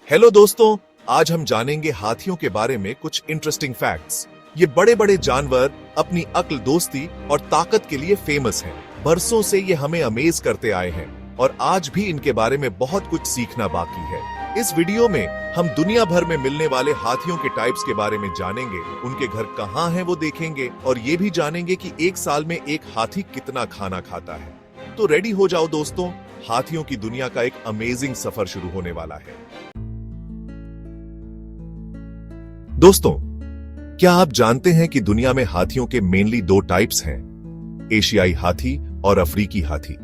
Hello दोस्तों, आज हम जानेंगे हाथियों के बारे में कुछ इंटरेस्टिंग फैक्ट्स। ये बड़े बड़े जानवर अपनी अक्ल, दोस्ती और ताकत के लिए फेमस हैं। बरसों से ये हमें अमेज करते आए हैं और आज भी इनके बारे में बहुत कुछ सीखना बाकी है। इस वीडियो में हम दुनिया भर में मिलने वाले हाथियों के टाइप्स के बारे में जानेंगे, उनके घर कहाँ हैं वो देखेंगे और ये भी जानेंगे कि एक साल में एक हाथी कितना खाना खाता है। तो रेडी हो जाओ दोस्तों, हाथियों की दुनिया का एक अमेजिंग सफर शुरू होने वाला है। दोस्तों, क्या आप जानते हैं कि दुनिया में हाथियों के मेनली दो टाइप्स हैं, एशियाई हाथी और अफ्रीकी हाथी।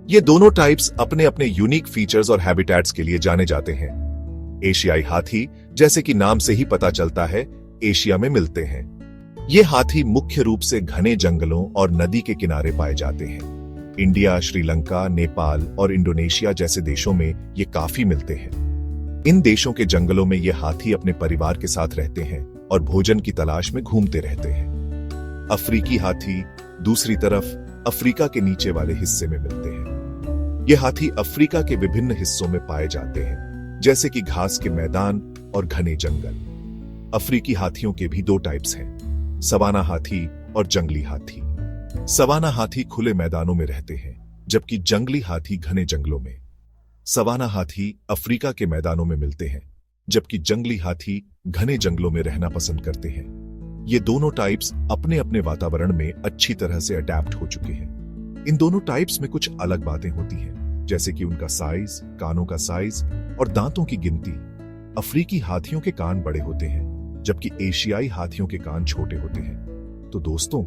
ये दोनों टाइप्स अपने अपने यूनिक फीचर्स और हैबिटेट्स के लिए जाने जाते हैं। एशियाई हाथी, जैसे कि नाम से ही पता चलता है, एशिया में मिलते हैं। ये हाथी मुख्य रूप से घने जंगलों और नदी के किनारे पाए जाते हैं। इंडिया, श्रीलंका, नेपाल और इंडोनेशिया जैसे देशों में ये काफी मिलते हैं। इन देशों के जंगलों में ये हाथी अपने परिवार के साथ रहते हैं और भोजन की तलाश में घूमते रहते हैं। अफ्रीकी हाथी दूसरी तरफ अफ्रीका के नीचे वाले हिस्से में मिलते हैं। ये हाथी अफ्रीका के विभिन्न हिस्सों में पाए जाते हैं, जैसे कि घास के मैदान और घने जंगल। अफ्रीकी हाथियों के भी दो टाइप्स हैं, सवाना हाथी और जंगली हाथी। सवाना हाथी खुले मैदानों में रहते हैं, जबकि जंगली हाथी घने जंगलों में। सवाना हाथी अफ्रीका के मैदानों में मिलते हैं, जबकि जंगली हाथी घने जंगलों में रहना पसंद करते हैं। ये दोनों टाइप्स अपने अपने वातावरण में अच्छी तरह से अडैप्ट हो चुके हैं। इन दोनों टाइप्स में कुछ अलग बातें होती हैं, जैसे कि उनका साइज, कानों का साइज और दांतों की गिनती। अफ्रीकी हाथियों के कान बड़े होते हैं, जबकि एशियाई हाथियों के कान छोटे होते हैं। तो दोस्तों,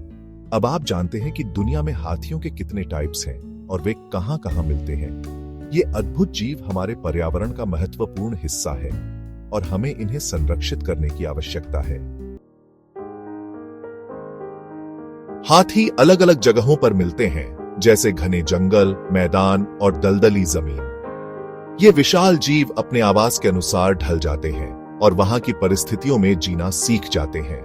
अब आप जानते हैं कि दुनिया में हाथियों के कितने टाइप्स हैं और वे कहां कहां मिलते हैं। ये अद्भुत जीव हमारे पर्यावरण का महत्वपूर्ण हिस्सा है और हमें इन्हें संरक्षित करने की आवश्यकता है। हाथी अलग अलग जगहों पर मिलते हैं, जैसे घने जंगल, मैदान और दलदली जमीन। ये विशाल जीव अपने आवास के अनुसार ढल जाते हैं और वहां की परिस्थितियों में जीना सीख जाते हैं।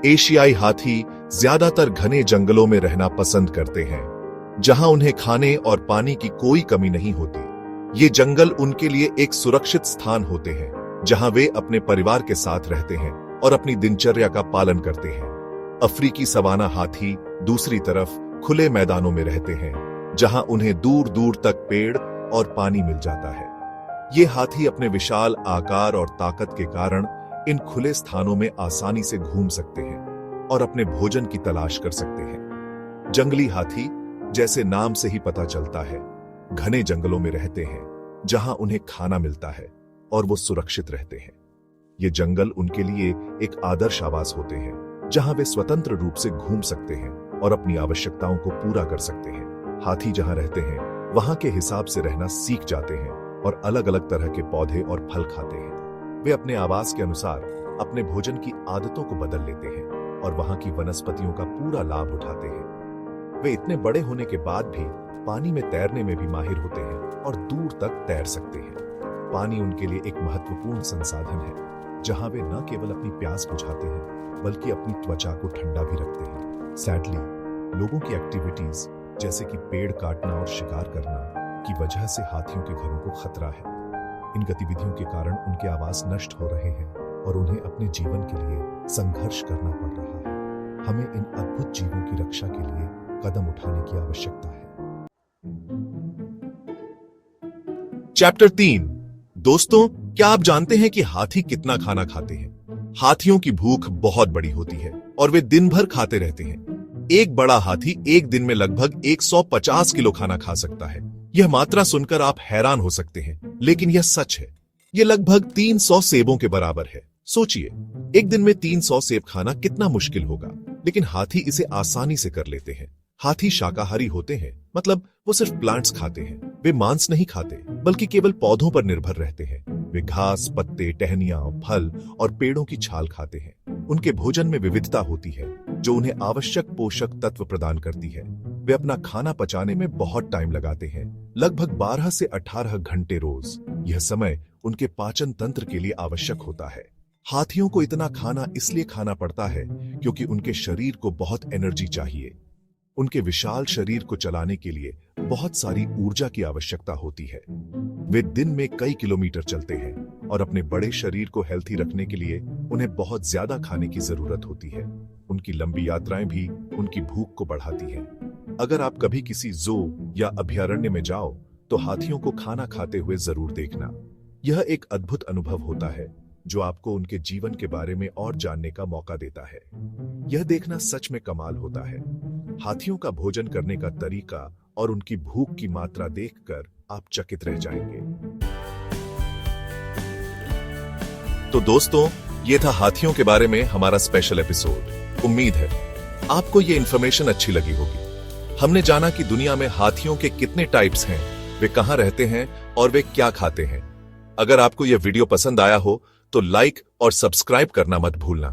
एशियाई हाथी ज्यादातर घने जंगलों में रहना पसंद करते हैं, जहां उन्हें खाने और पानी की कोई कमी नहीं होती। ये जंगल उनके लिए एक सुरक्षित स्थान होते हैं, जहां वे अपने परिवार के साथ रहते हैं और अपनी दिनचर्या का पालन करते हैं। अफ्रीकी सवाना हाथी दूसरी तरफ खुले मैदानों में रहते हैं, जहां उन्हें दूर दूर तक पेड़ और पानी मिल जाता है। ये हाथी अपने विशाल आकार और ताकत के कारण इन खुले स्थानों में आसानी से घूम सकते हैं और अपने भोजन की तलाश कर सकते हैं। जंगली हाथी, जैसे नाम से ही पता चलता है, घने जंगलों में रहते हैं, जहां उन्हें खाना मिलता है और वो सुरक्षित रहते हैं। ये जंगल उनके लिए एक आदर्श आवास होते हैं, जहां वे स्वतंत्र रूप से घूम सकते हैं और अपनी आवश्यकताओं को पूरा कर सकते हैं। हाथी जहां रहते हैं, वहां के हिसाब से रहना सीख जाते हैं और अलग अलग तरह के पौधे और फल खाते हैं। वे अपने आवास के अनुसार अपने भोजन की आदतों को बदल लेते हैं और वहां की वनस्पतियों का पूरा लाभ उठाते हैं। वे इतने बड़े होने के बाद भी पानी में तैरने में भी माहिर होते हैं और दूर तक तैर सकते हैं। पानी उनके लिए एक महत्वपूर्ण संसाधन है, जहां वे न केवल अपनी प्यास बुझाते हैं, बल्कि अपनी त्वचा को ठंडा भी रखते हैं। सैडली, लोगों की एक्टिविटीज जैसे कि पेड़ काटना और शिकार करना की वजह से हाथियों के घरों को खतरा है। इन गतिविधियों के कारण उनके आवास नष्ट हो रहे हैं और उन्हें अपने जीवन के लिए संघर्ष करना पड़ रहा है। हमें इन अद्भुत जीवों की रक्षा के लिए कदम उठाने की आवश्यकता है। चैप्टर 3। दोस्तों, क्या आप जानते हैं कि हाथी कितना खाना खाते हैं? हाथियों की भूख बहुत बड़ी होती है और वे दिन भर खाते रहते हैं। एक बड़ा हाथी एक दिन में लगभग 150 किलो खाना खा सकता है। यह मात्रा सुनकर आप हैरान हो सकते हैं, लेकिन यह सच है। यह लगभग 300 सेबों के बराबर है। सोचिए, एक दिन में 300 सेब खाना कितना मुश्किल होगा, लेकिन हाथी इसे आसानी से कर लेते हैं। हाथी शाकाहारी होते हैं, मतलब वो सिर्फ प्लांट्स खाते हैं। वे मांस नहीं खाते, बल्कि केवल पौधों पर निर्भर रहते हैं। वे घास, पत्ते, टहनियां, फल और पेड़ों की छाल खाते हैं। उनके भोजन में विविधता होती है, जो उन्हें आवश्यक पोषक तत्व प्रदान करती है। वे अपना खाना पचाने में बहुत टाइम लगाते हैं, लगभग 12 से 18 घंटे रोज। यह समय उनके पाचन तंत्र के लिए आवश्यक होता है। हाथियों को इतना खाना इसलिए खाना पड़ता है क्योंकि उनके शरीर को बहुत एनर्जी चाहिए। उनके विशाल शरीर को चलाने के लिए बहुत सारी ऊर्जा की आवश्यकता होती है। वे दिन में कई किलोमीटर चलते हैं और अपने बड़े शरीर को हेल्थी रखने के लिए उन्हें बहुत ज्यादा खाने की जरूरत होती है। उनकी लंबी यात्राएं भी उनकी भूख को बढ़ाती हैं। अगर आप कभी किसी ज़ू या अभयारण्य में जाओ तो हाथियों को खाना खाते हुए जरूर देखना। यह एक अद्भुत अनुभव होता है जो आपको उनके जीवन के बारे में और जानने का मौका देता है। यह देखना सच में कमाल होता है। हाथियों का भोजन करने का तरीका और उनकी भूख की मात्रा देखकर आप चकित रह जाएंगे। तो दोस्तों, ये था हाथियों के बारे में हमारा स्पेशल एपिसोड। उम्मीद है आपको ये इन्फॉर्मेशन अच्छी लगी होगी। हमने जाना कि दुनिया में हाथियों के कितने टाइप्स हैं, वे कहां रहते हैं और वे क्या खाते हैं। अगर आपको यह वीडियो पसंद आया हो तो लाइक और सब्सक्राइब करना मत भूलना।